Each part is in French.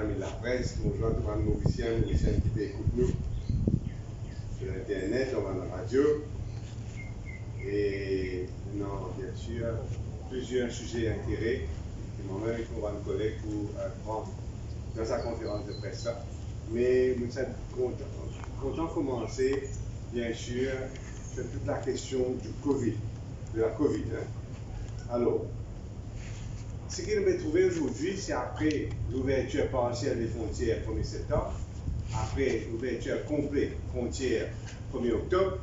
amis de la presse, bonjour à tous les Mauriciens qui écoutent nous sur Internet, on va dans la radio. Et non, bien sûr, plusieurs sujets d'intérêt. Et moi-même, je vais me collègue pour prendre dans sa conférence de presse. Mais nous sommes contents de commencer, bien sûr, sur toute la question du Covid, de la Covid. Alors, ce que nous avons trouvé aujourd'hui, c'est après l'ouverture partielle des frontières 1er septembre, après l'ouverture complète des frontières 1er octobre,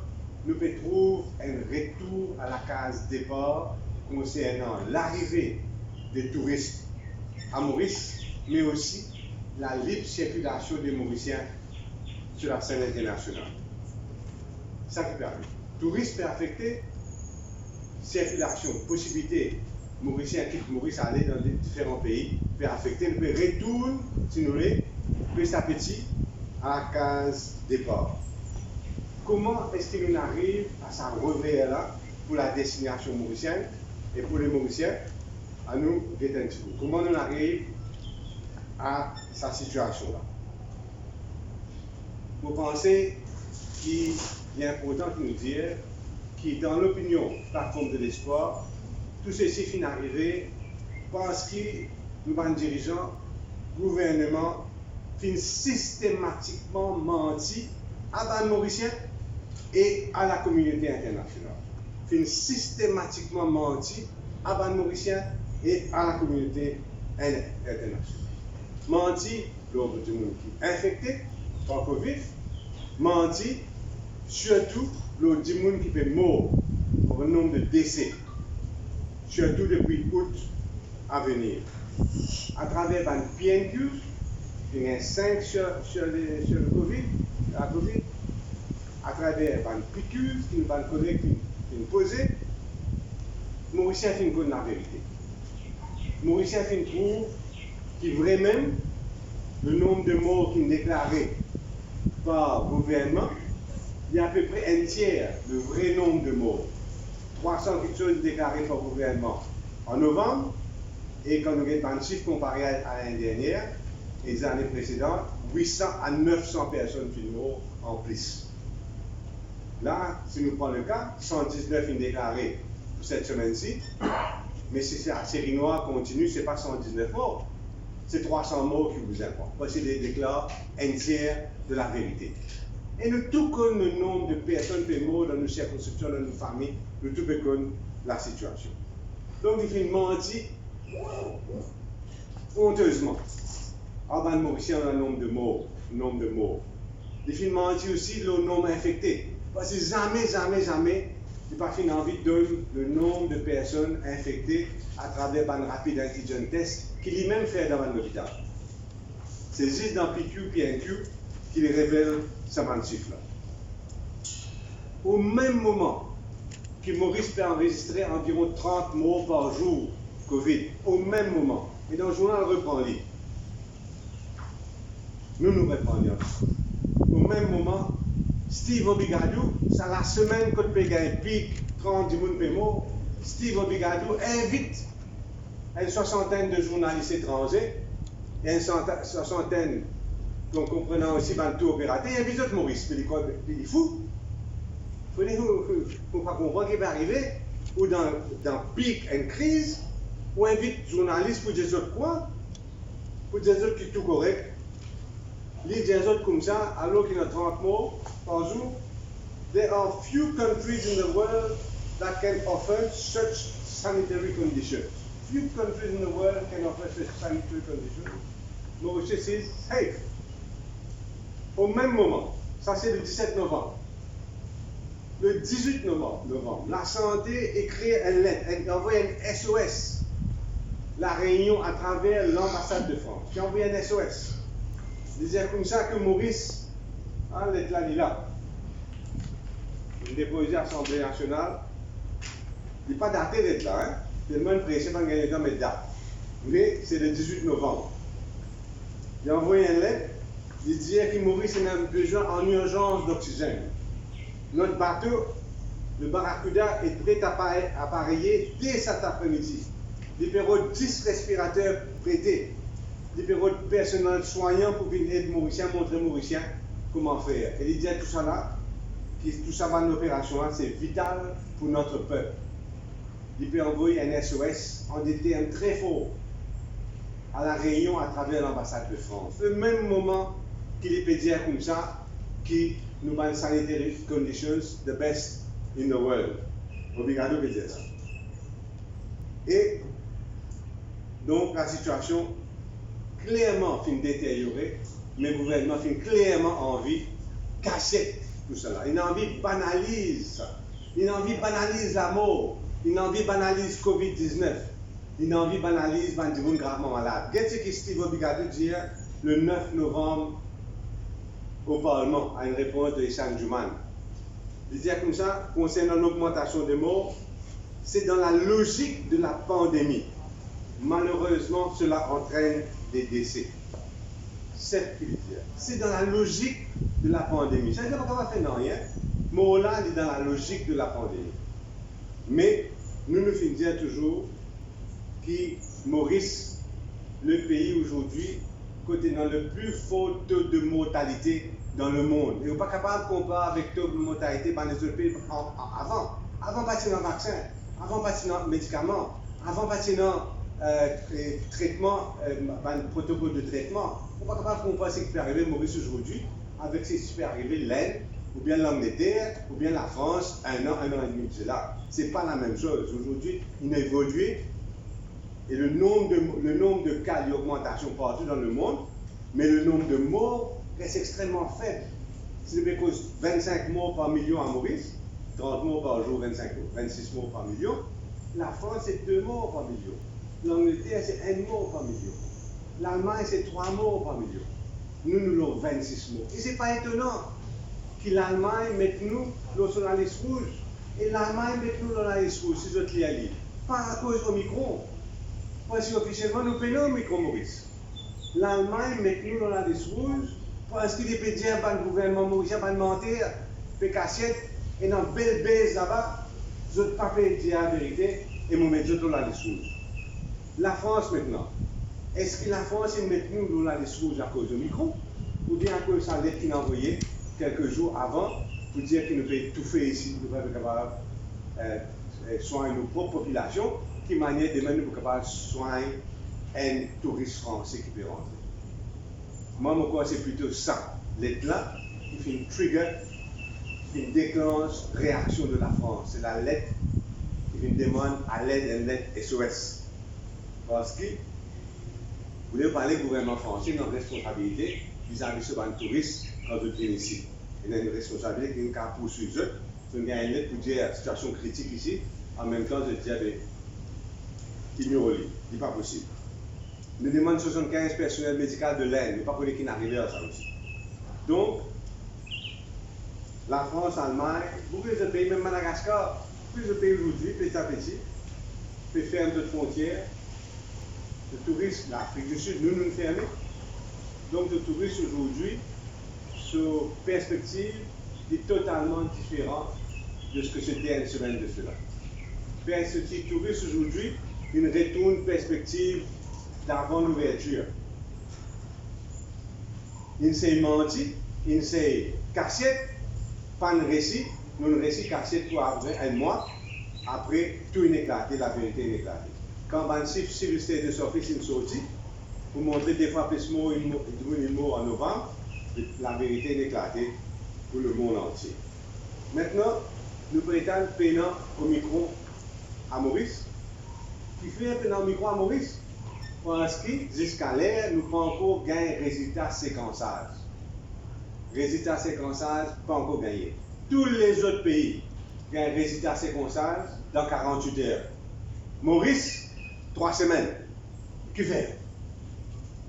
nous trouvons un retour à la case départ concernant l'arrivée des touristes à Maurice, mais aussi la libre circulation des Mauriciens sur la scène internationale. Ça qui permet. Touristes peut affecter, circulation, possibilité, Mauriciens quittent Maurice aller dans les différents pays, peut affecter, peut retourner, si nous voulez, petit à petit à la case départ. Comment est-ce que nous arrivons à ça revers là pour la destination mauricienne et pour les Mauriciens à nous guetter un petit peu? Comment nous arrivons à cette situation-là? Vous pensez qu'il est important de nous dire que dans l'opinion plateforme de l'espoir, tout ceci finit arrivé parce que nous, les dirigeants, gouvernement, finissent systématiquement menti à les Mauriciens et à la communauté internationale. Finissent systématiquement menti à les Mauriciens et à la communauté internationale. Menti lors du monde qui est infecté par Covid, menti surtout lors du monde qui peut mourir pour un nombre de décès, surtout depuis août à venir. À travers un PNQ, il y a 5 sur le Covid, la Covid, à travers un PQ, qui nous va collègue qui nous posait, Mauricien fin connaît la vérité. Mauricien fin trouve qu'il vraiment le nombre de morts qui est déclaré par le gouvernement, il y a à peu près un tiers le vrai nombre de morts. 300 quelque chose déclaré par le gouvernement en novembre, et quand nous avons un chiffre comparé à l'année dernière, et les années précédentes, 800 à 900 personnes qui mortes en plus. Là, si nous prenons le cas, 119 sont déclarés pour cette semaine-ci, mais si la série noire continue, ce n'est pas 119 morts, c'est 300 morts qui vous importent. Voici des déclare un tiers de la vérité. Et nous tout connaissons le nombre de personnes qui sont mortes dans nos circonscriptions, dans nos familles, nous tout connaissons la situation. Donc, il fait mentir honteusement. En Mauricien, on a un nombre de morts. Il fait mentir aussi le nombre infecté. Parce que jamais, il n'a pas fait envie de donner le nombre de personnes infectées à travers un rapide antigen test qu'il lui-même fait dans l'hôpital. C'est juste dans PQ et NQ qu'il révèle ce chiffre-là. Au même moment que Maurice peut enregistrer environ 30 morts par jour Covid, au même moment, et dans le journal reprend lui. Nous reprenons. Au même moment, Steve Obigadou, c'est la semaine que le un pic, 30 personnes morts, Steve Obigadou invite une soixantaine de journalistes étrangers et une soixantaine, donc comprenant aussi le tour opérateur, et un visite Maurice, il est fou. Il faut pas comprendre qu'il va arriver, ou dans pic, une crise, ou invite journalistes pour dire autres quoi, pour dire autres qui est tout correct. Les dire autres comme ça, alors qu'il y a 30 morts par jour. There are few countries in the world that can offer such sanitary conditions. Few countries in the world can offer such sanitary conditions. Mauritius is safe. Au même moment, ça c'est le 17 novembre. Le 18 novembre, la santé écrit une lettre, elle envoie un SOS. La Réunion à travers l'ambassade de France. Qui envoie un SOS. Il disait comme ça que Maurice, l'être là, il est là. Il déposé à l'Assemblée nationale. Il n'est pas daté d'être là, tellement pressé pas gagner dans mes dates. Mais c'est le 18 novembre. Il a envoyé une lettre. Il disait que Maurice a besoin en urgence d'oxygène. Notre bateau, le Barracuda, est prêt à appareiller dès cet après-midi. Il y a 10 respirateurs prêtés. des personnel soignant pour venir aider Mauriciens, montrer Mauriciens comment faire. Et il dit tout ça là, tout ça va une opération, c'est vital pour notre peuple. Il peut envoyer un SOS en des termes très forts à la Réunion à travers l'ambassade de France. Le même moment qu'il peut dire comme ça, qui nous avons sanitary conditions the best in the world. Obrigado de dire ça. Et donc la situation clairement fin détériorée, mais le gouvernement fin clairement envie de casser tout cela. Il a envie de banaliser ça. Il a envie de banaliser la mort. Il a envie de banaliser Covid-19. Il a envie de banaliser les gens gravement malades. Qu'est-ce que Steve Obrigado dit le 9 novembre au Parlement à une réponse de Issam Jouman. Il dit comme ça, concernant l'augmentation des morts, c'est dans la logique de la pandémie. Malheureusement, cela entraîne des décès. C'est dans la logique de la pandémie. Ça veut dire qu'on va faire rien. Mais là, il est dans la logique de la pandémie. Mais nous nous finissons toujours que Maurice, le pays aujourd'hui, côté dans le plus fort taux de mortalité dans le monde. Et on n'est pas capable de comparer avec le taux de mortalité dans les autres pays avant. Avant partir dans le vaccin, avant partir dans le médicament, avant partir dans traitement, le protocole de traitement. On n'est pas capable de comparer ce qui peut arriver Maurice aujourd'hui avec ce qui peut arriver l'Inde, ou bien l'Angleterre, ou bien la France, un an et demi de cela. Ce n'est pas la même chose. Aujourd'hui, il a évolué et le nombre de cas d'augmentation partout dans le monde, mais le nombre de morts reste extrêmement faible. C'est parce que 25 morts par million à Maurice, 30 morts par jour, 26 morts par million. La France, c'est 2 morts par million. L'Angleterre, c'est 1 mort par million. L'Allemagne, c'est 3 morts par million. Nous avons 26 morts. Et ce n'est pas étonnant que l'Allemagne mette nous sur la liste rouge. Et l'Allemagne mette nous dans la liste rouge, si je te l'ai dit. Pas à cause Omicron. Parce qu'officiellement, nous payons Omicron, Maurice. L'Allemagne met nous dans la liste rouge parce qu'il peut dire que le gouvernement mauricien va mentir, fait cassette, et dans belle baisse là-bas, je ne peux pas dire la vérité et nous mettons dans la liste rouge. La France maintenant, est-ce que la France met nous dans la liste rouge à cause de Omicron ou bien à cause de sa lettre qu'il a envoyée quelques jours avant pour dire qu'il nous peut tout faire ici, nous ne pouvons pas soigner nos propres populations, qui manière de même nous capables de soigner un touriste français qui peut rentrer. Moi, mon crois c'est plutôt ça. Lettre là, il fait une trigger, il fait une déclenche réaction de la France. C'est la lettre qui fait une demande à l'aide, une lettre SOS. Parce que vous voulez parler du gouvernement français, il a une responsabilité vis-à-vis de ce touriste quand vous venez ici. Il a une responsabilité qui est poursuivre eux. Il y a une lettre pour dire situation critique ici. En même temps, je dis ignorez-le. Ce n'est pas possible. Nous demandons 75 personnels médicaux de l'Inde. Il n'est pas pour qui n'arrive à ça aussi. Donc, la France, l'Allemagne, beaucoup de pays, même Madagascar, plus de pays aujourd'hui, petit à petit, peut fermer d'autres frontières. Le tourisme, l'Afrique du Sud, nous fermons. Donc, le tourisme aujourd'hui, sur perspective, est totalement différent de ce que c'était une semaine de cela. Perspective touriste aujourd'hui, il retourne perspective d'avant l'ouverture. Il s'est menti, il s'est cassé, pas de récit, nous le récit cassé pour après un mois, après tout est éclaté, la vérité est éclatée. Quand un civil state de surface est sorti, pour montrer des fois plus mot en novembre, la vérité est éclatée pour le monde entier. Maintenant, nous prétendons payant Omicron à Maurice. Qui fait un payant Omicron à Maurice? Parce que jusqu'à l'air, nous pas encore gagné résultat séquençage. Résultat séquençage, pas encore gagné. Tous les autres pays gagnent résultat séquençage dans 48 heures. Maurice, 3 semaines. Qui fait?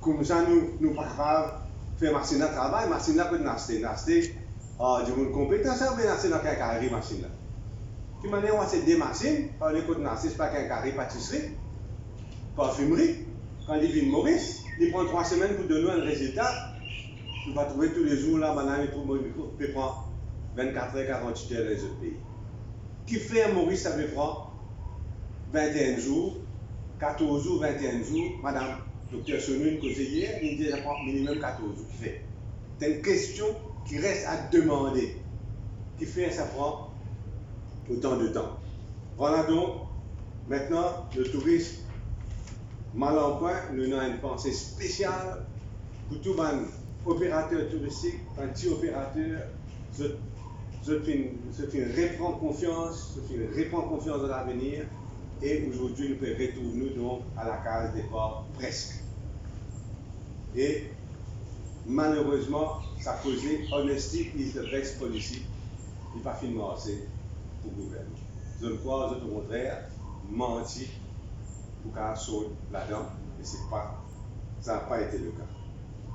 Comme ça, nous pas capables de faire machine à travail, machine à peut naster. Du monde compétent, ça va naster dans quelques carrés machine là. De manière, on a ces deux machines, par les côtés naster, c'est pas quelques carré pâtisserie, parfumerie. Quand il vient de Maurice, il prend 3 semaines pour donner un résultat. On va trouver tous les jours là, maintenant, il peut prendre 24 heures, 48 heures dans les autres pays. Qui fait un Maurice, ça peut prendre 21 jours, 14 jours, 21 jours, madame, Docteur Sonoun, causé hier, il dit ça prend minimum 14 jours. Qui fait? C'est une question qui reste à demander. Qui fait ça prend autant de temps. Voilà donc, maintenant, le tourisme, mal en point, nous avons une pensée spéciale pour tous les opérateurs touristiques, un petit opérateur, je reprends confiance, dans l'avenir, et aujourd'hui, nous pouvons retourner donc à la case départ presque. Et malheureusement, ça a causé honesty is the best policy. Il n'est pas finalement assez pour le gouvernement. Je ne crois au contraire, menti pour qu'elle saute là-dedans, et ça n'a pas été le cas.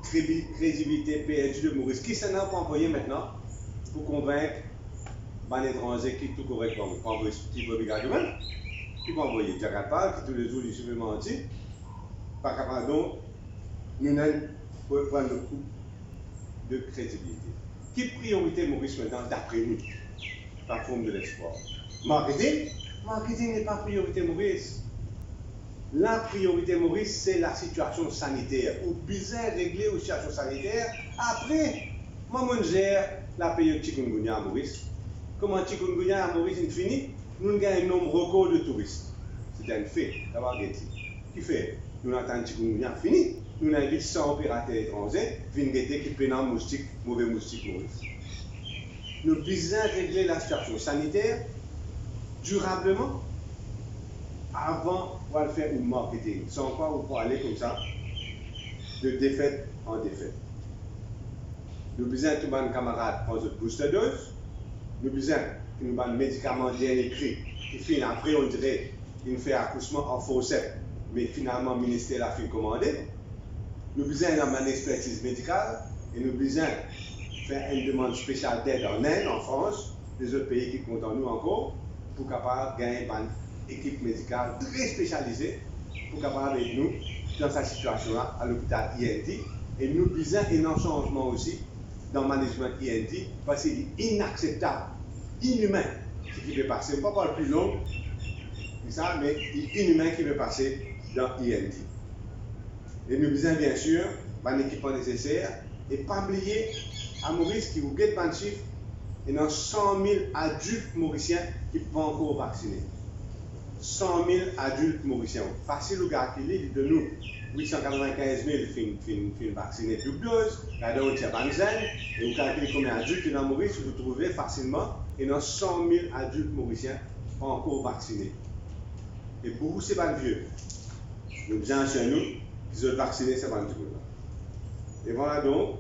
Crédibilité perdue de Maurice. Qui s'en a pas envoyé maintenant pour convaincre les étrangers qui tout correctement? Pour envoyer ce type de gouvernement, qui peut envoyer Jack Park, qui tous les jours lui suffit menti. Pas capable donc, nous n'avons pas prendre le coup de crédibilité. Qui priorité Maurice maintenant d'après nous? La forme de l'espoir. Marketing? Marketing n'est pas priorité Maurice. La priorité Maurice, c'est la situation sanitaire. Ou bien régler la situation sanitaire. Après, moi, je gère la période chikungunya à Maurice. Comment chikungunya à Maurice est fini? Nous avons un nombre record de touristes. C'est un fait d'avoir dit. Qui fait? Nous attendons chikungunya fini. Nous avons 100 opérateurs étrangers qui viennent qui prennent un moustique, mauvais moustique Maurice. Nous devons régler la situation sanitaire durablement avant de faire un marketing. Sans quoi on peut aller comme ça, de défaite en défaite. Nous besoin tous nos camarades prendre notre booster dose. Nous besoin que nous avons un médicament bien écrit. Et puis après, on dirait qu'il fait accouchement en forceps, mais finalement, le ministère l'a fait commander. Nous besoin d'avoir une expertise médicale et nous besoin faire une demande spéciale d'aide en Inde, en France, des autres pays qui comptent en nous encore, pour capable gagner une équipe médicale très spécialisée pour capable avec nous dans cette situation-là à l'hôpital INT. Et nous besoin d'un changement aussi dans le management INT parce qu'il est inacceptable, inhumain ce qui peut passer. On ne peut pas parler plus long que ça, mais il est inhumain qui peut passer dans INT. Et nous besoin bien sûr d'un équipement nécessaire et pas oublier à Maurice qui vous guette pas de chiffres, il y a 100 000 adultes mauriciens qui ne sont pas encore vaccinés. 100 000 adultes mauriciens. Facile au gars qui lit de nous. 895 000 films vaccinés double dose, là-dedans il y a 25, et vous calculez combien d'adultes dans Maurice, vous trouvez facilement, il y a 100 000 adultes mauriciens pas encore vaccinés. Et beaucoup, c'est pas vieux. Nous disons chez nous, qui sont vaccinés, c'est pas le tout. Et voilà donc,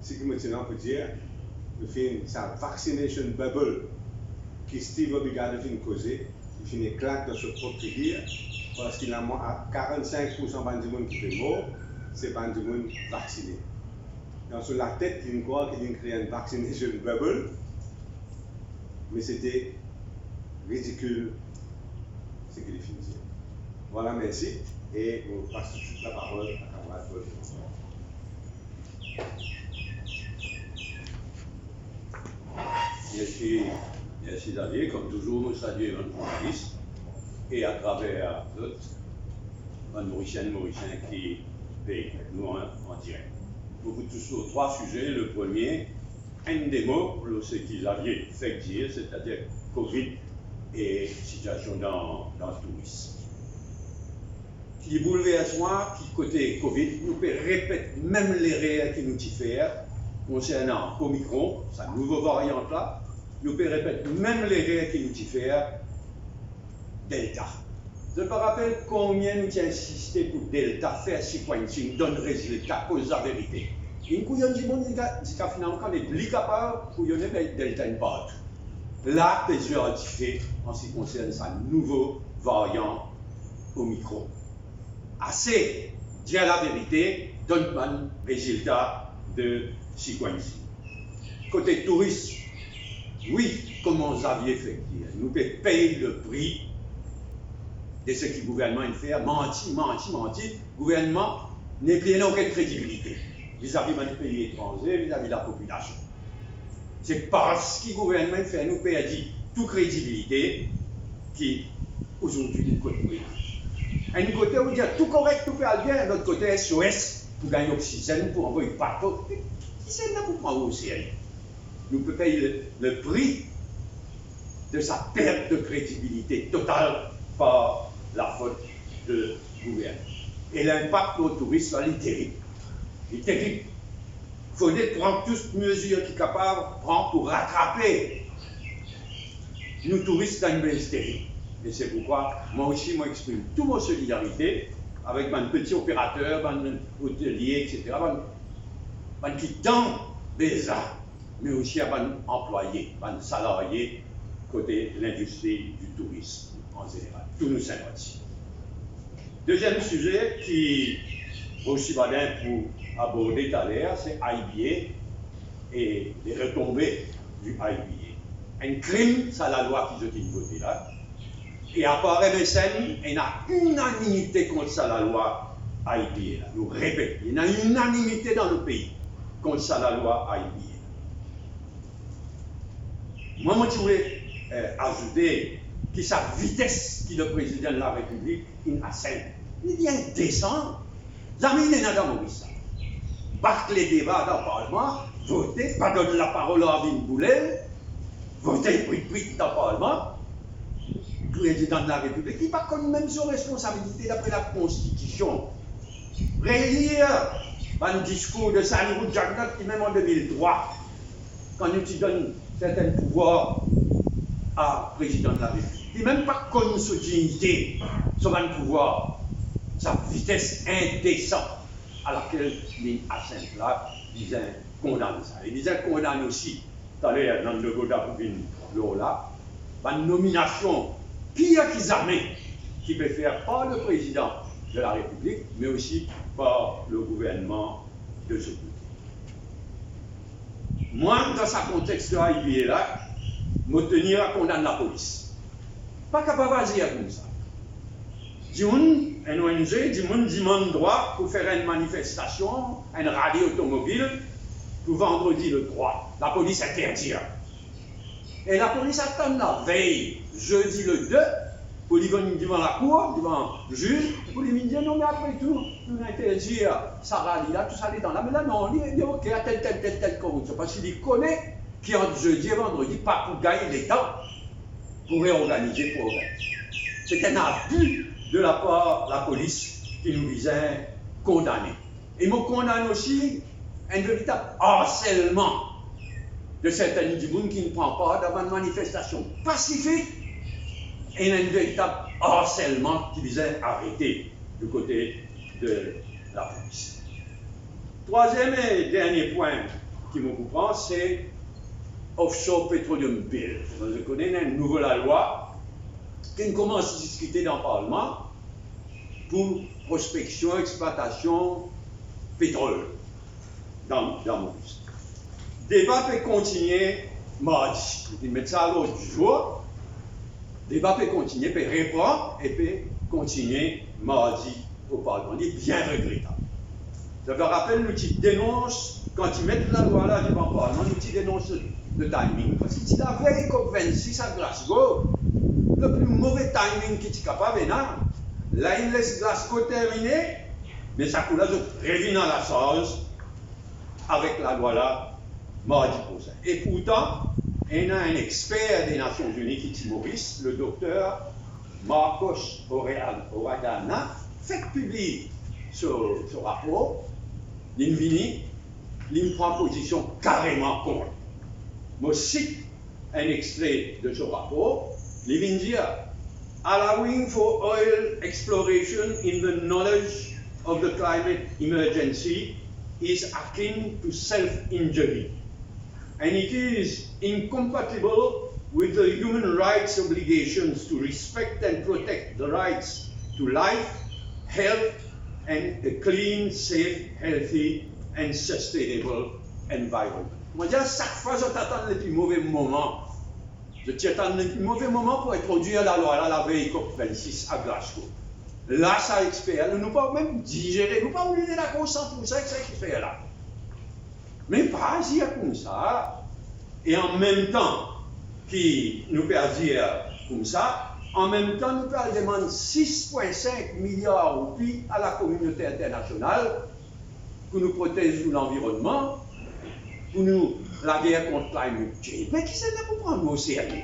ce que maintenant on peut dire, le film, sa vaccination bubble, qui Steve Obrigado vient causer, il finit claque dans son propre figure, parce qu'il a à 45% de monde qui fait mort, c'est pas du monde vacciné. Donc sur la tête, il croit qu'il a créé une vaccination bubble, mais c'était ridicule ce qu'il finit. Voilà, merci, et on passe tout de suite la parole à camarade Paul. Merci Xavier, comme toujours, nous saluons un journaliste et à travers d'autres, un Mauricien qui paye nous en direct. Nous vous tous sur 3 sujets. Le premier, un des mots, ce que Xavier fait dire, c'est-à-dire Covid et situation dans le tourisme. Qui bouleverse moi, qui côté Covid, nous peut répéter même les réels qui nous diffèrent concernant Omicron, sa nouveau variante là, nous peut répéter même les réels qui nous diffèrent Delta. Je me rappelle combien nous avons insisté pour Delta faire sequencing, donne résultat, cause la vérité. Une couillonne du monde dit qu'à finalement, quand on est capable, couillonner avec Delta une part. Là, plusieurs a fait en ce qui concerne sa nouveau variant Omicron. Assez, dire la vérité, donne un résultat de sequencing. Côté touriste, oui, comme Xavier fait dire, nous pouvons payer le prix de ce que le gouvernement fait, menti. Le gouvernement n'a plus aucune crédibilité vis-à-vis des pays étrangers, vis-à-vis de la population. C'est parce que le gouvernement fait nous perdre toute crédibilité qui, aujourd'hui, nous connaissons. Un côté, on dit tout correct, tout fait bien, l'autre côté, SOS, pour gagner oxygène, pour envoyer partout. Qui c'est là pour prendre au sérieux? Nous pouvons payer le prix de sa perte de crédibilité totale par la faute de gouvernement. Et l'impact au tourisme, il est terrible. Il est terrible. Il faudrait prendre toutes les mesures qui sont capables de prendre pour rattraper nos touristes dans une baisse terrible. Et c'est pourquoi, moi aussi, moi, j'exprime toute ma solidarité avec mes petits opérateurs, mes hôteliers, etc., mes qui tendent des arts, mais aussi à mes employés, mes salariés, côté l'industrie du tourisme en général. Tous nous sympathisons. Deuxième sujet qui est aussi bien pour aborder tout à l'heure, c'est IBA et les retombées du IBA. Un crime, c'est la loi qui est votée là. Et à part MSN, il y a unanimité contre ça, la loi IBA. Nous répétons, il y a une unanimité dans le pays contre ça, la loi IBA. Moi, je voulais ajouter que sa vitesse qui le président de la République a scène. Il est indécent. Jamais il n'est dans Maurice. Battre les débats dans le Parlement, voter, pas donner la parole à Avine Boulet, voter prit dans le Parlement. Le président de la République, il n'a pas connu même son responsabilité d'après la Constitution. Relire un discours de Salirou Jagnot qui même en 2003, quand nous te donne certains pouvoirs à président de la République. Il n'a même pas connu sa dignité, son pouvoir, sa vitesse indécente à laquelle les Assemblées là disaient condamner ça. Ils disaient condamner aussi, tout à l'heure, dans le Goda pour là, une nomination pire qu'ils armés qui peut faire par le président de la République, mais aussi par le gouvernement de ce côté. Moi, dans ce contexte IBA là, me tenir à condamner la police. Pas capable de dire comme ça. Un ONG, demande droit pour faire une manifestation, une rallye automobile, pour vendredi le 3. La police interdit. Et la police attend la veille, jeudi le 2, pour lui venir devant la cour, devant le juge, pour lui dire non, mais après tout, nous interdire ça rallye là, tout ça est dans là. Mais là, non, il est OK, à tel corruption. Parce qu'il connaît qu'il y a jeudi et vendredi, pas pour gagner les temps, pour réorganiser, pour organiser. C'est un abus de la part de la police qui nous visait condamner. Et nous condamne aussi un véritable harcèlement de certains du monde qui ne prend pas dans une manifestation pacifique et un véritable harcèlement qui visait arrêter du côté de la police. Troisième et dernier point qui me comprend, c'est Offshore Petroleum Bill. Vous connaissez une nouvelle loi qui commence à discuter dans le Parlement pour prospection, exploitation, pétrole dans Maurice. Le débat peut continuer mardi. Il met ça à l'ordre du jour. Le débat peut continuer, peut répondre et peut continuer mardi au Parlement. Il est bien regrettable. Je me rappelle, nous dénonce, quand ils mettent la loi là devant le Parlement, nous dénonce le timing. Parce que si la veille COP26 à Glasgow, le plus mauvais timing qui est capable, là, il laisse Glasgow terminer, mais ça coule là, je reviens à la charge avec la loi là, mardi prochain. Et pourtant, il y a un expert des Nations Unies qui est Maurice, le docteur Marcos Oragana, fait publier ce rapport, il prend position carrément contre. Je cite un extrait de ce rapport. Il dit allowing for oil exploration in the knowledge of the climate emergency is akin to self-injury, and it is incompatible with the human rights obligations to respect and protect the rights to life, health, and a clean, safe, healthy, and sustainable environment. Moi, je dis, chaque fois, je t'attends le plus mauvais moment. Je t'attends le plus mauvais moment pour introduire la loi, là, la veille COP26 à Glasgow. Là, ça expert. Nous ne pouvons pas même digérer, nous ne pouvons pas oublier la cause 100% que ça expert là. Mais pas dire comme ça. Et en même temps, qui nous peut dire comme ça, En même temps, nous demandons 6,5 milliards de roupies à la communauté internationale pour nous protéger l'environnement, pour nous la guerre contre climate change. Mais qui c'est là pour prendre au sérieux?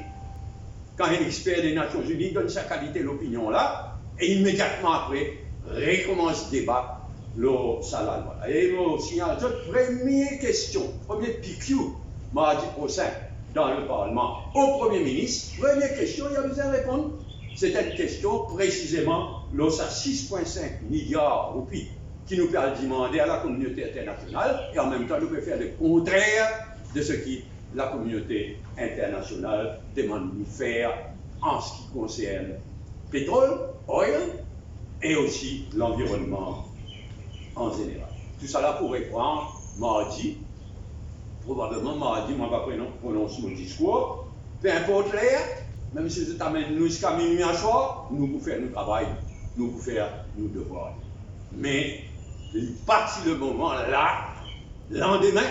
Quand un expert des Nations Unies donne sa qualité l'opinion là, et immédiatement après, recommence le débat, ça la loi. Et moi, signale, première question, premier PQ, mardi prochain, dans le Parlement, au Premier ministre, première question, il a besoin de répondre. C'était une question précisément, à 6,5 milliards de roupies, qui nous permet de demander à la communauté internationale, et en même temps, nous pouvons faire le contraire de ce qui la communauté internationale demande de nous faire en ce qui concerne pétrole, oil, et aussi l'environnement en général. Tout ça là pourrait prendre mardi, probablement mardi, moi je ne vais pas prononcer mon discours, peu importe l'heure, même si je t'amène jusqu'à minuit à soir, nous pouvons faire notre travail, nous pouvons faire nos devoirs. Mais, partir le moment là, lendemain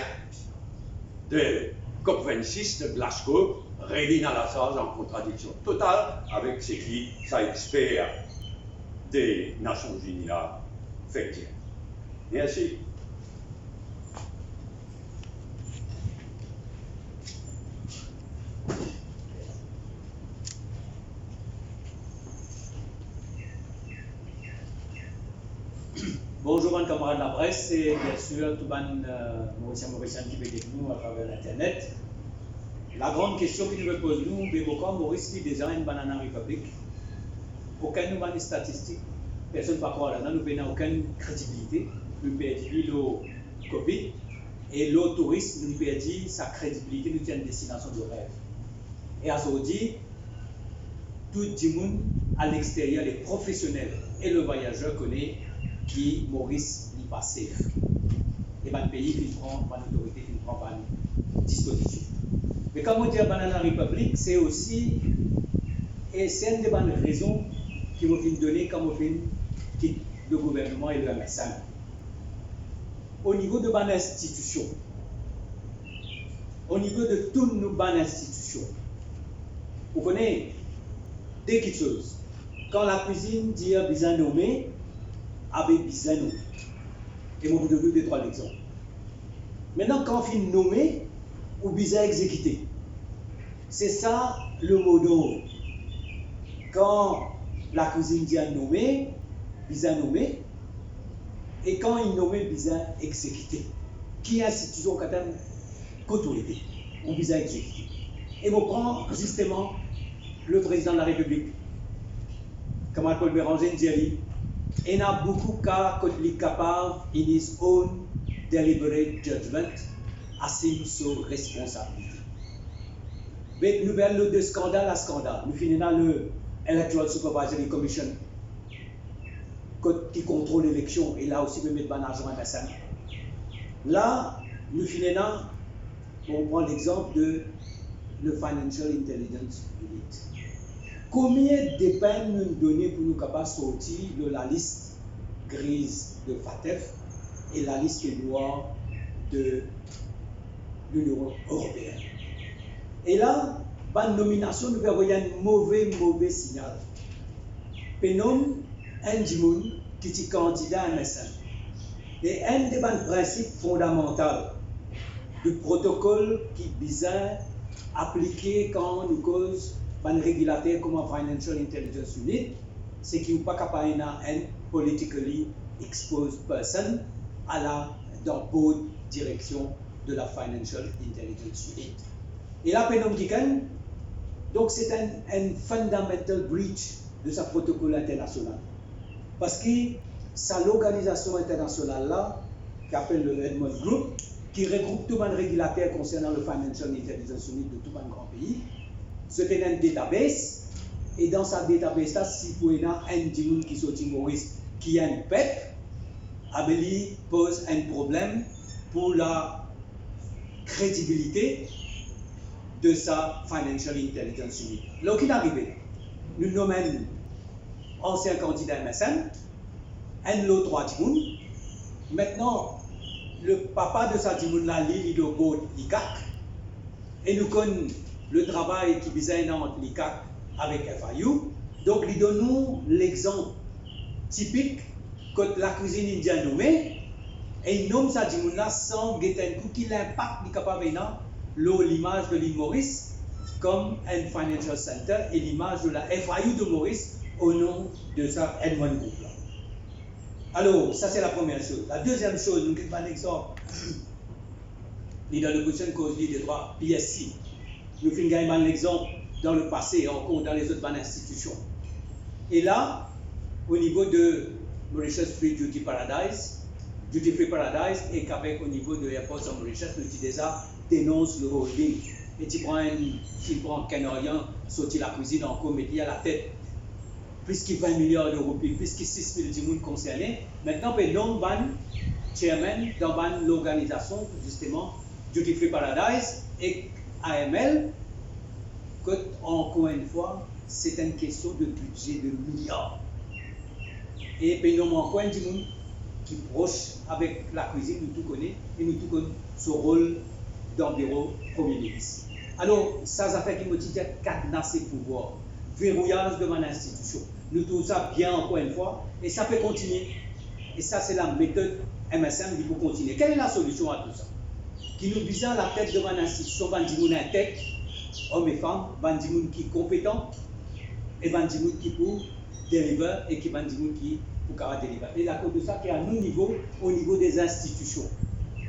de COP26 de Glasgow, réuni à la charge en contradiction totale avec ce qui, ça expert des Nations Unies là, fait dire. Merci. Bonjour, mes camarades de la presse et bien sûr tout le Mauricien qui est avec nous à travers l'Internet. La grande question que nous me posons, nous, Bébocan, Maurice, qui est déjà une banana république, aucun nous des statistiques, personne ne peut croire là-dedans, nous n'avons aucune crédibilité, nous perdons le Covid et le tourisme, nous perdons sa crédibilité, nous tient une destination de rêve. Et à ce dit, tout le monde à l'extérieur, les professionnels et le voyageur connaissent qui Maurice n'y pas safe. Et le pays qui prend, l'autorité qui prend pas disposition. Mais comme on dit Banana Republic, c'est aussi, et c'est une des bonnes raisons qui m'ont fait donner quand on fait quitte le gouvernement et le MSN. Au niveau de bonnes institutions, au niveau de toutes nos bonnes institutions, vous connaissez des petites choses. Quand la cuisine dit bien nommé, avec besoin nous. Et moi, vous donne deux, trois exemples. Maintenant, quand on finit nommer, ou besoin exécuter. C'est ça le mot d'ordre. Quand la cuisine dit à nommer, besoin nommer, et quand il nomme, besoin exécuter. Qui est institution quand même qu'autorité, ou besoin exécuter. Et on prend justement le président de la République, comme Paul Béranger dit. Il y a beaucoup de cas qui sont capables, in his own deliberate judgment, assume sa responsabilité. Mais nous venons de scandale à scandale. Nous finissons dans le Electoral Supervisory Commission qui contrôle l'élection et là aussi nous mettons un argent à la. Là, nous finissons, on prend l'exemple de le Financial Intelligence Unit. Combien de peines nous donner pour nous capables de sortir de la liste grise de FATF et la liste noire de l'Union européenne? Et là, par nomination, nous verrons un mauvais signal. Penom, un dimoun qui est candidat à MSN. Et un des principes fondamentaux du protocole qui est bizarre appliqué quand nous cause un régulateur comme un Financial Intelligence Unit, c'est qu'il n'est pas capable d'un politically exposed person dans both directions de la Financial Intelligence Unit. Et là, donc c'est un fundamental breach de sa protocole international. Parce que c'est l'organisation internationale là, qui appelle le Edmond Group, qui regroupe tout le régulateur concernant le Financial Intelligence Unit de tout un grand pays. C'est un database, et dans sa database là, si vous avez un dimoun qui sortit Maurice, qui a un PEP, Abeli pose un problème pour la crédibilité de sa Financial Intelligence Unit. Là, qu'il est arrivé, nous nommons un ancien candidat MSN, un lot 3 dimoun. Maintenant, le papa de sa dimoun là, il doit go l'ICAC, et nous connaissons le travail qui vise entre l'ICAC avec FIU, Donc, il donne nous l'exemple typique que la cuisine indienne nommée, et il nomme ça dit là sans guetter tout qui l'impact du capable l'image de l'île Maurice comme un financial center et l'image de la FIU de Maurice au nom de ça Edmond Group. Alors, ça c'est la première chose. La deuxième chose, nous avons un exemple. Dans le prochain cause des droits PSC. Nous avons un exemple dans le passé, encore dans les autres institutions. Et là, au niveau de Mauritius Free Duty Paradise, Duty Free Paradise, et qu'avec au niveau de Airports of Mauritius, nous déjà dénonce le holding. Et tu prends un Canadien, sorti la cuisine encore, mettez à la tête plus que 20 milliards d'euros, plus que 6 000 personnes concernées. Maintenant, on nomme chairman dans l'organisation, justement, Duty Free Paradise et AML, que, encore une fois, c'est une question de budget de milliards. Et puis, nous encore un monde qui est proche avec la cuisine, nous tout connaissons, et nous tout connaissons ce rôle dans le bureau Premier ministre. Alors, ça fait qu'il me dit cadenasser le pouvoir, verrouillage de mon institution. Nous trouvons ça bien encore une fois, et ça peut continuer. Et ça, c'est la méthode MSM qui peut continuer. Quelle est la solution à tout ça? Qui nous vise à la tête de mon institution, Bandimoun intègre, hommes et femmes, Bandimoun qui est compétent, et Bandimoun qui peut deliver, et qui Bandimoun qui peut deliver. Et la cause de ça, qui est à nos niveaux, au niveau des institutions,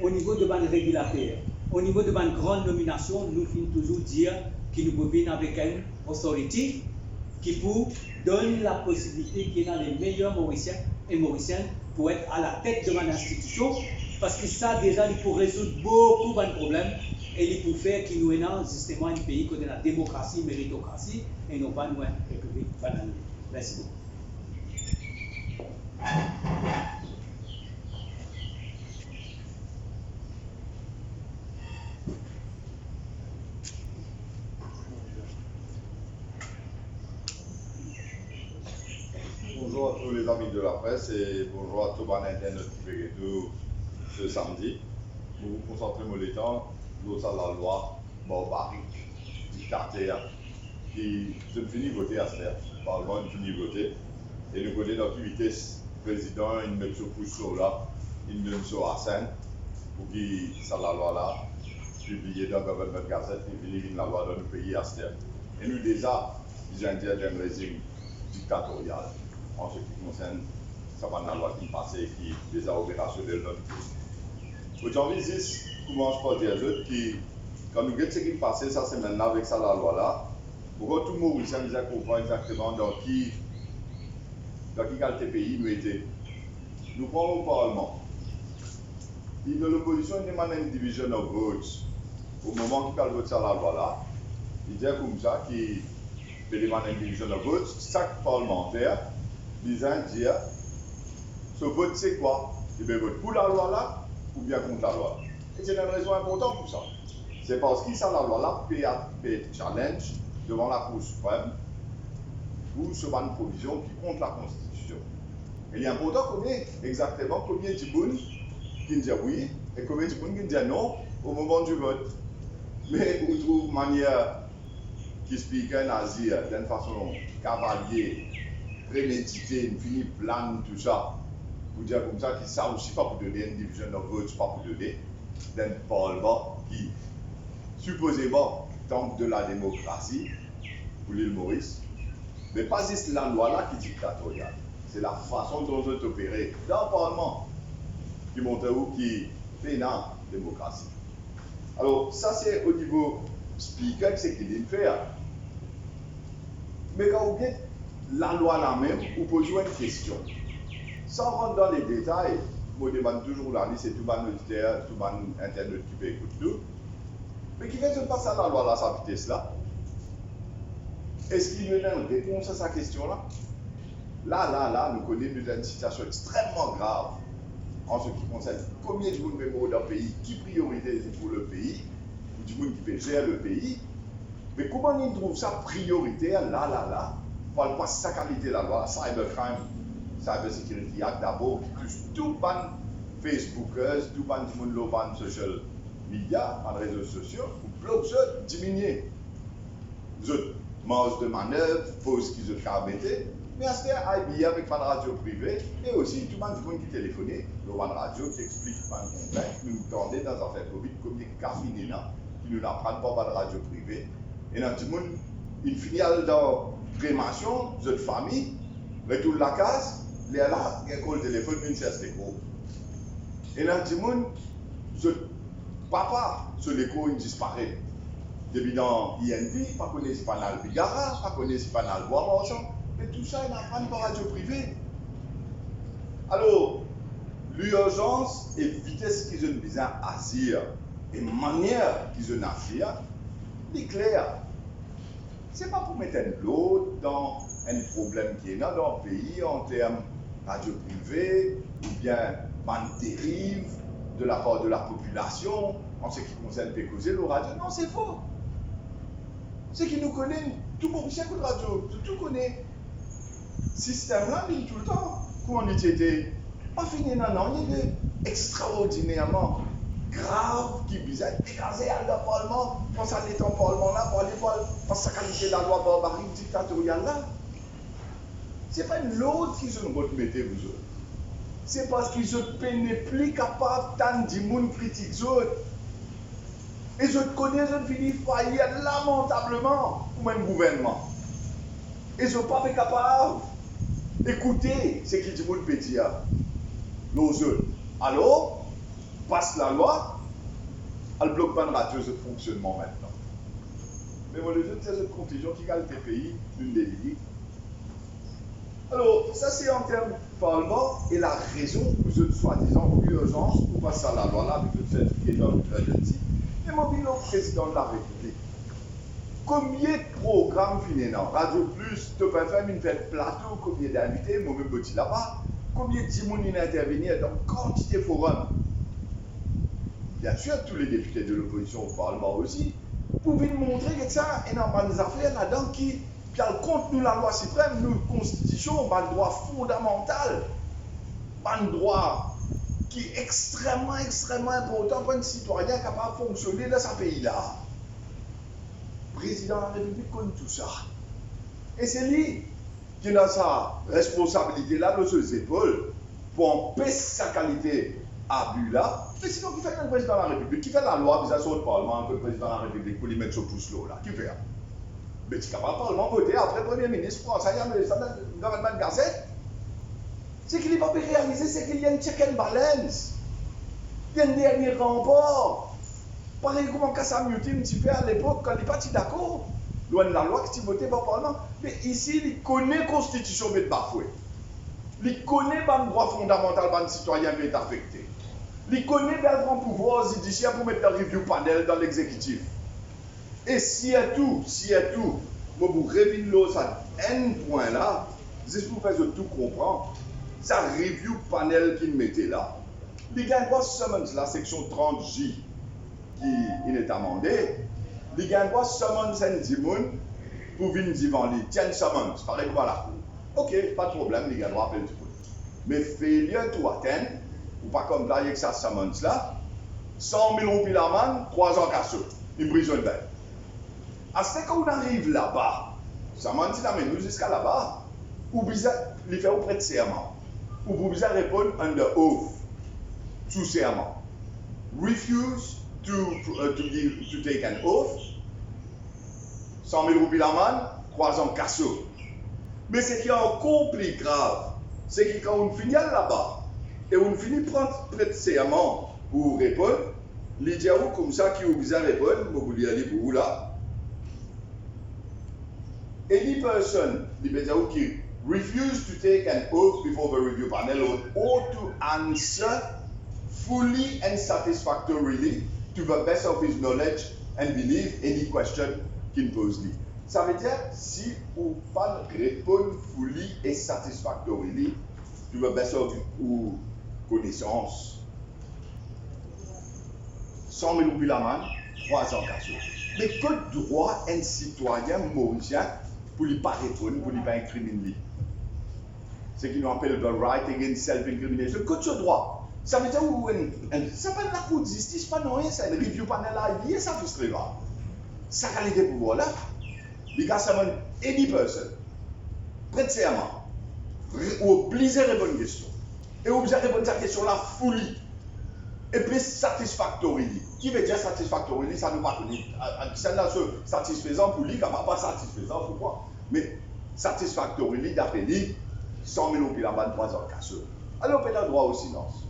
au niveau de ban régulateur, au niveau de ban grande nomination, nous finissons toujours dire qu'il nous peut venir avec une autorité qui peut donner la possibilité qu'il y ait les meilleurs Mauriciens et Mauriciennes pour être à la tête de mon institution, parce que ça déjà, il peut résoudre beaucoup de problèmes et il peut faire qu'il nous ait justement un pays qui a la démocratie, méritocratie, et non pas une république banalisée. Merci beaucoup. Bonjour à tous les amis de la presse et bonjour à tout le monde internet qui fait tout ce samedi. Pour vous concentrer mon temps, nous avons la loi barbarique, dictateur, qui se finit voter à ce faire. Le Parlement finit voter et nous connaissons dans quelle vitesse le président il met ce pouce sur là, il met sur la scène pour qu'il ça la loi là, publié dans le Government Gazette et finit la loi dans le pays à ce faire. Et nous déjà, les Indiens d'un régime dictatorial. En ce qui concerne ça va dans la loi qui passe et qui est déjà opérationnelle dans le pays. Aujourd'hui, je commence par dire que quand nous regardons ce qui passe ça c'est maintenant avec ça la loi là, pour que tout le monde comprend exactement dans quel pays nous étions. Nous prenons au Parlement. Il y a l'opposition demande une division of votes. Au moment qu'il vote sur la loi là, il dit comme ça qu'il demande une division of votes. Chaque parlementaire disant dire ce vote c'est quoi? Il vote pour la loi là ou bien contre la loi. Et c'est une raison importante pour ça. C'est parce que ça la loi là peut challenge devant la Cour suprême pour ce ban de provision qui contre la Constitution. Et il est important exactement combien de monde qui dit oui et combien de monde qui dit non au moment du vote. Mais on trouve une manière qui explique un nazi d'une façon cavalier, prémédité, une finie plan, tout ça, pour dire comme ça que ça aussi pas pour donner une division de vote, pas pour donner d'un parlement qui supposément tente de la démocratie pour l'île Maurice, mais pas juste la loi là qui est dictatoriale, c'est la façon dont on opérer dans le parlement qui montre où qui fait une démocratie. Alors ça c'est au niveau speaker c'est ce qu'il fait. Mais quand vous dites la loi là-même, vous posez une question. Sans rentrer dans les détails, je demande toujours la liste, c'est tout le monde auditaire, tout le monde internet qui peut écouter tout. Mais qui fait se passer la loi là, sa vitesse là? Est-ce qu'il y a une réponse à sa question-là? Là, nous connaissons une situation extrêmement grave en ce qui concerne combien de monde mémoire dans le pays, qui priorité c'est pour le pays, ou du monde qui peut gérer le pays. Mais comment on trouve ça prioritaire là? On ne parle pas de sa qualité la loi, cybercrime, cybersécurité act d'abord, qui touche tout le monde, Facebookers, tout le monde, le social media, les réseaux sociaux, pour bloquer, diminuer. marge de manœuvre, pose qu'ils ont caractériser. Mais à ce temps, IBM avec une radio privée, et aussi tout le monde qui téléphone, le one radio qui explique pas le contexte, nous tendons dans l'affaire Covid, comme des cafés qui nous apprennent pas de radio privée. Et dans tout le monde, une filiale dans crémation, de famille, retourne la case, les là, il y a un téléphone, une chaise d'écho. Et dans tout le monde, papa, sur l'écho, il disparaît. Depuis dans INP, pas connaître pas dans le Bigara, pas connaître pas dans le bois marchand, mais tout ça, il apprend par radio privée. Alors, l'urgence et vitesse qu'ils ont besoin d'agir, et manière qu'ils ont d'agir, c'est clair. Ce n'est pas pour mettre l'autre dans un problème qui est dans le pays en termes de radio privée, ou bien une dérive de la part de la population en ce qui concerne Pécosé, le radio. Non, c'est faux. C'est qu'ils nous connaissent, tout le monde sait que le radio, tout connaît. Système-là, il dit tout le temps. Comment on était pas fini, non, il est extraordinairement grave qui bizarre, écrasé à le Parlement, pense à l'état Parlement là, pour aller voir sa qualité de la loi barbarique dictatoriale là. C'est pas l'autre qui se nous remettez vous autres. C'est parce qu'ils ne sont plus capables tant de monde critique les autres. Et je connais, je finis faillir lamentablement pour même gouvernement. Et je ne sont pas capables d'écouter ce qu'ils disent peut dire. Nos autres. Alors, passe la loi, elle bloque pas de radio ce fonctionnement maintenant. Mais moi, les autres, c'est cette confusion qui gagne le pays d'une des limites. Alors, ça c'est en termes de parlement et la raison pour cette soi-disant urgence pour passer à la loi là avec le fait qui est dans le crédit. Et moi, je suis président de la République. Combien de programmes finissent dans Radio Plus, Top FM, une fête plateau, combien d'invités, moi-même petit là-bas, combien de gens intervenir dans quantité de forums. Bien sûr, tous les députés de l'opposition au Parlement aussi, pour venir montrer que ça, il y a des affaires là-dedans qui compte nous la loi suprême, nous constitution, un droit fondamental, un droit qui est extrêmement important pour un citoyen capable de fonctionner dans ce pays-là. Le président de la République connaît tout ça. Et c'est lui qui a sa responsabilité là sur ses épaules pour empêcher sa qualité abus là. Mais sinon, qui fait le président de la République? Qui fait la loi, puis ça sort au Parlement, que le président de la République pour lui mettre sur pouce l'eau là? Qui fait? Mais tu es capable de Parlement voter après le Premier ministre français, il y a le gouvernement de Gazette. Ce qu'il ne va pas réaliser, c'est qu'il y a une check and balance. Il y a un dernier rempart. Pareil comme Kassam Youti un petit peu à l'époque, quand il n'est pas d'accord, loin de la loi qui voté par le Parlement. Mais ici, il connaît la Constitution mais bafouée. Il connaît le droit fondamental de citoyen qui est affecté. Il connaît le grand pouvoir judiciaire pour mettre le review panel dans l'exécutif. Et si à tout, moi vous révélez ça un point là, juste pour faire tout comprendre, ça review panel qu'il mettait là. Il y a un droit summons la section 30J qui est amendé. Il y a un droit summons un dimoun pour venir devant lui. Tiens, summons, pareil comme à la cour. Ok, pas de problème, il y a un droit appel du coup. Mais fais-le tout atteindre, ou pas comme là, avec ça summons là, 100 000 roupies l'amende, 3 ans cassés, une prison de bain. À ce qu'on arrive là-bas, ça m'a dit nous jusqu'à là-bas, ou bizarre, il fait auprès de serment, ou vous bizarre répondre under oath, sous serment. Refuse to take an oath, 100 000 roupies l'amende, 3 ans cassés. Mais ce qui est encore plus grave, c'est que quand on finit là-bas, et on finit prendre près de serment pour répondre, les diables comme ça qui ont bizarre répondre, vous voulez aller pour vous là. Any person, the Bejaou qui refuse to take an oath before the review panel or to answer fully and satisfactorily to the best of his knowledge and belief any question qu'il pose lui. Ça veut dire si vous ne répondre fully et satisfactorily to the best of your connaissance, 100 000 roupies l'amende, 3 ans cassés. Mais que droit un citoyen mauricien pour ne pas répondre, pour ne pas incriminer? Ce qui nous appelle the right against self-incrimination. Que ce droit? Ça veut dire que ça s'appelle la cour de justice, pas non, c'est un review panel là, ça fait très grave. Ça qualité de pouvoir là. il y a seulement 80 personnes, prête serment, ou obligé de répondre à une question. Et obligé de répondre à cette question la folie. Et puis satisfactory. Qui veut dire satisfactory, ça nous pas connu. Celle-là, satisfaisant pour lui, pas satisfaisant pour moi. Mais satisfactory, d'après lui, 100 000 roupies là-bas, 3 ans casseux. Alors, on peut avoir droit au silence.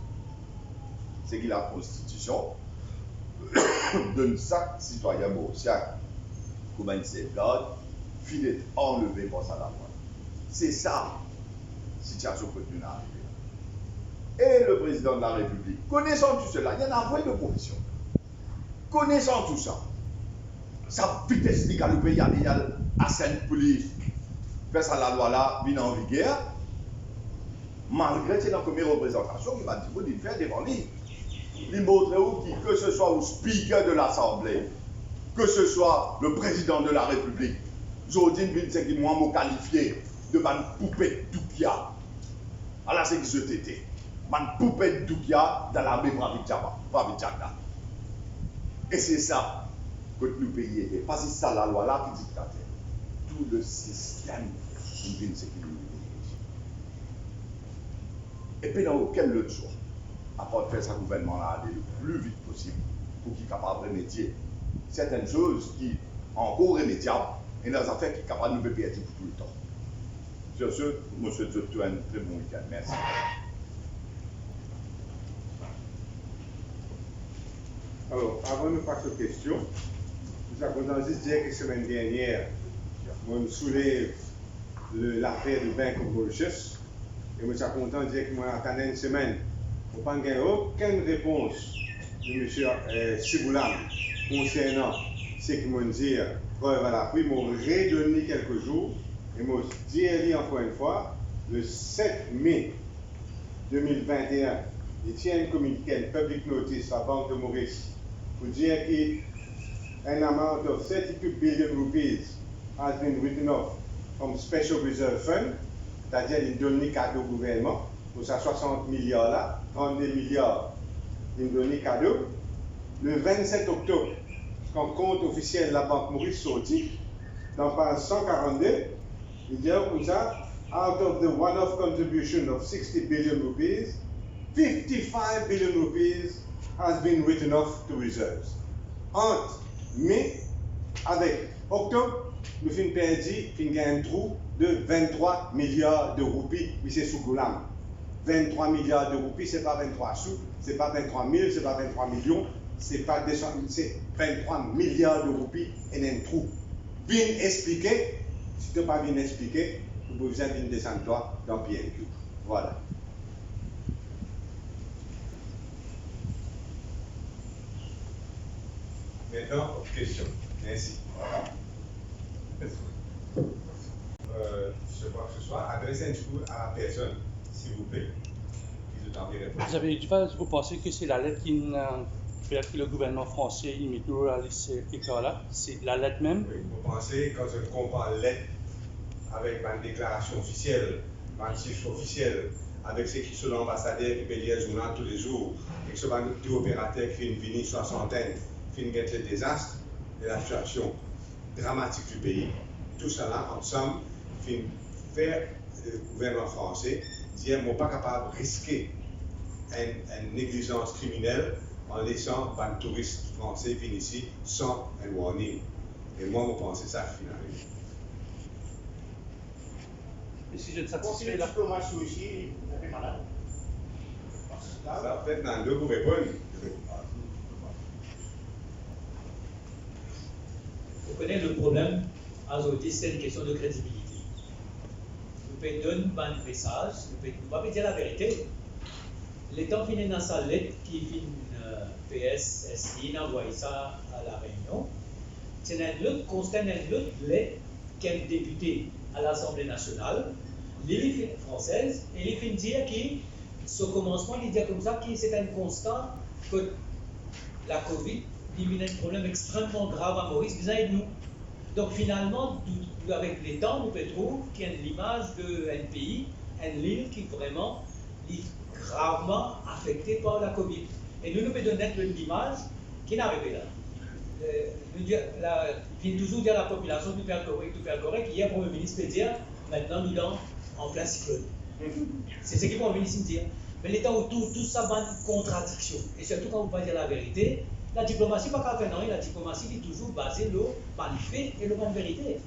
C'est que la Constitution donne ça, citoyen mauricien, comme un safeguard, finit enlevé par ça la loi. C'est ça, situation que nous avons. Et le président de la République, connaissant tout cela, il y en a envoyé de commission. Connaissant tout ça, ça vite explique à le pays, il y a assez de police, faire ça la loi là, vient en vigueur, malgré c'est la première représentation qui va dire, il fait devant lui. Il montre que ce soit le speaker de l'Assemblée, que ce soit le président de la République, Jodine c'est qui moi m'a qualifié de ma poupée d'Oukia. Alors c'est que je t'étais. Ma poupée d'Oukia dans la même Ravitchaka. Et c'est ça que nous payons. Parce que c'est ça la loi là qui dit tout le système de sécurité. Et puis dans aucun autre choix, à part de faire ce gouvernement-là aller le plus vite possible pour qu'il soit capable de remédier certaines choses qui sont encore remédiables et dans les affaires qui sont capables de nous perdre pour tout le temps. Sur ce, je vous souhaite un très bon week-end. Merci. Alors, avant de passer aux questions, nous avons juste dire que la semaine dernière, on soulève l'affaire du Bank of Mauritius. Et je suis content de dire que moi, attendant une semaine, on n'a pas aucune réponse de M. Siboulam concernant ce qu'il m'a dit, preuve à l'appui, m'a redonné quelques jours, et m'a dit encore une fois, le 7 mai 2021, il tient une communiqué, une public notice à la Banque de Maurice, pour dire qu'un amount of 32 billion rupees has been written off from Special Reserve Fund, c'est-à-dire il donne cadeau au gouvernement, pour ça 60 milliards là, 32 milliards, il donne cadeau. Le 27 octobre, quand compte officiel de la Banque Maurice sorti, dans page 142, il dit comme ça, out of the one-off contribution of 60 billion rupees, 55 billion rupees has been written off to reserves. Entre mai avec octobre, nous finissons perdu, un trou de 23 milliards de roupies, mais c'est sous Goulam. 23 milliards de roupies, ce n'est pas 23 sous, ce n'est pas 23 000, ce n'est pas 23 millions, c'est 23 milliards de roupies et un trou. Viens expliquer, si tu n'as pas bien expliqué, vous pouvez venir descendre toi dans PNQ. Voilà. Maintenant, question. Merci. Je crois que ce soit adressé à la personne, s'il vous plaît. Vous pensez que c'est la lettre qui fait que le gouvernement français imite ces écarts-là? C'est la lettre même? Oui, vous pensez, quand je compare la lettre avec ma déclaration officielle, ma chiffre officiel, avec ce qui sont l'ambassadeur qui paye les journaux tous les jours, et que ce soit notre opérateur qui fait une soixantaine, qui fait le désastre de la situation dramatique du pays, tout cela ensemble, fait faire le gouvernement français dire qu'on n'est pas capable de risquer une négligence criminelle en laissant un touriste français venir ici sans un warning. Et moi, je pense que ça finalement. Et si je ne satisfais là? Ça peut-être dans deux vous répondre. Vous connaissez le problème, aujourd'hui, c'est une question de crédibilité. Nous pouvons donner un message, nous pouvons dire la vérité. L'État finit dans sa lettre qui finit PSSI, envoie ça à la Réunion. C'est un autre constat, une autre lettre qu'un député à l'Assemblée nationale, l'élite française, et il finit dire que ce commencement, il dit comme ça que c'est un constat que la Covid devient un problème extrêmement grave à Maurice vis-à-vis de nous. Donc finalement, avec les temps, nous pouvons trouver qu'il y a l'image d'un pays, une île qui vraiment est gravement affectée par la Covid. Et nous pouvons donner une image qui n'arrive pas là. il vient toujours dire à la population tout faire correct. Hier, le Premier ministre peut dire, maintenant nous sommes en plein cyclone. C'est ce qu'il le Premier ministre dire. Mais l'état autour, tout ça va une contradiction. Et surtout quand on va dire la vérité, la diplomatie, pas qu'à faire non, la diplomatie est toujours basée sur le fait et le bonne vérité.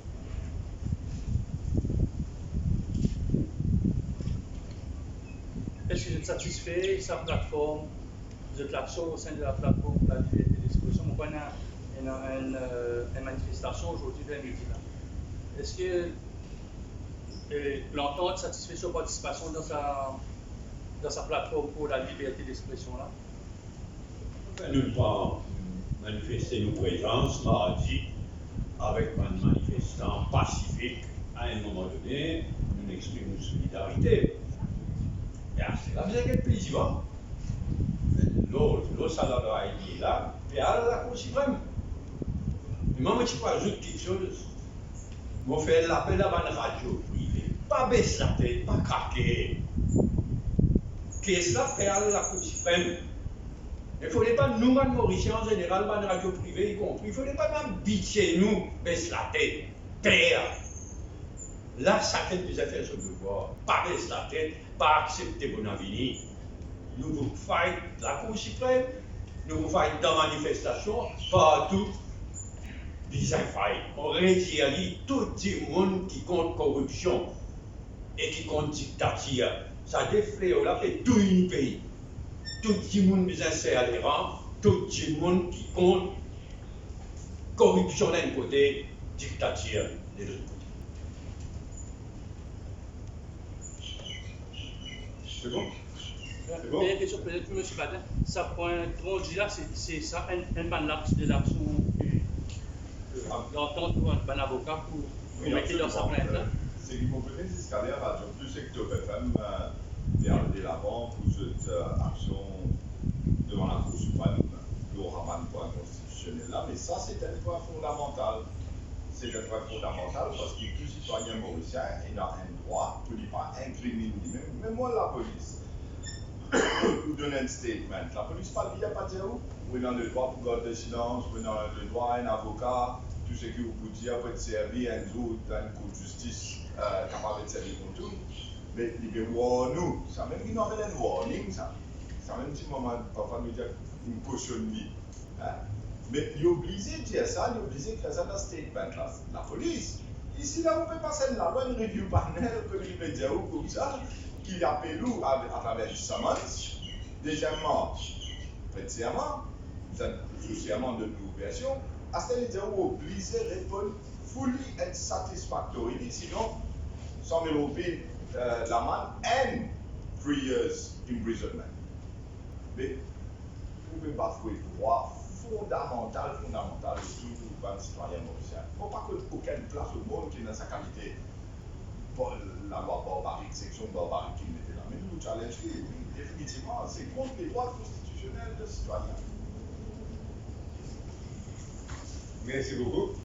Est-ce que vous êtes satisfait de sa plateforme? Vous êtes l'action au sein de la plateforme pour la liberté d'expression. On a une manifestation aujourd'hui vers midi. Est-ce que l'entente satisfait sa participation dans sa plateforme pour la liberté d'expression là? Nous ne pas manifester nos présences mardi avec un manifestant pacifique. À un moment donné, nous exprimons une solidarité. Et c'est là, vous avez quel plaisir. L'autre salarié est là, et à la Cour suprême. Mais moi, je peux ajouter quelque chose. Je fais l'appel à la radio privée. Pas baisser la tête, pas craquer. Qu'est-ce que ça fait à la Cour suprême? Il ne faudrait pas nous, Mauriciens en général, la radio privée y compris, il ne faudrait pas même bitcher nous, baisser la tête, terre. Là, chacun nous a fait son devoir. Pas baisser la tête, pas accepter mon avenir. Nous vous faisons la Cour suprême, nous vous faisons dans la manifestation, partout. Disons faille. On retire tout le monde qui compte corruption et qui compte dictature. Ça déflève là fait tout un pays. Tout le monde est inséré à l'errant, tout le monde qui compte corruption d'un côté, dictature de l'autre côté. C'est bon? C'est bon? Une question peut-être pour M. Badin. Ça point, on dit là, c'est ça, un mandat de l'action, l'entente pour un avocat pour mettre dans sa plainte là. C'est qu'ils m'ont donné des escaliers à Radio Plus et que Top FM de l'avant pour cette action devant la Cour suprême, le rabat point constitutionnel là, mais ça c'est un point fondamental. C'est un point fondamental parce que tout citoyen mauricien il a un droit pour ne pas incriminer lui-même, même moi la police. Vous donnez un statement. La police parle bien, pas dire où. Vous avez le droit pour garder silence, vous avez le droit à un avocat, tout ce que vous pouvez dire pour être servi à un jour dans une cour de justice capable de servir pour tout. Mais il y a nous, ça même qui nous appelle un warning, ça. Ça même si moment, parfois nous dire une cautionne. Mais il est obligé de dire ça, il est obligé de faire ça dans le statement là. La police, ici là, on peut passer la loi, une review panel, comme il peut dire, ou comme ça. Qu'il appelle nous à travers le summons. Deuxièmement, premièrement, sous serment de l'ouverture, à ce moment-là, on est obligé de répondre fully and satisfactorily, sinon 100 000 roupies l'amende and 3 years imprisonment. Mais vous pouvez bafouer le droit fondamental de tout le citoyen mauricien. Il ne faut pas qu'aucune place au monde qui est dans sa qualité. La loi barbarique, section barbarique qui mettait là. Mais nous, challenge, définitivement, c'est contre les droits constitutionnels des citoyens. Merci beaucoup.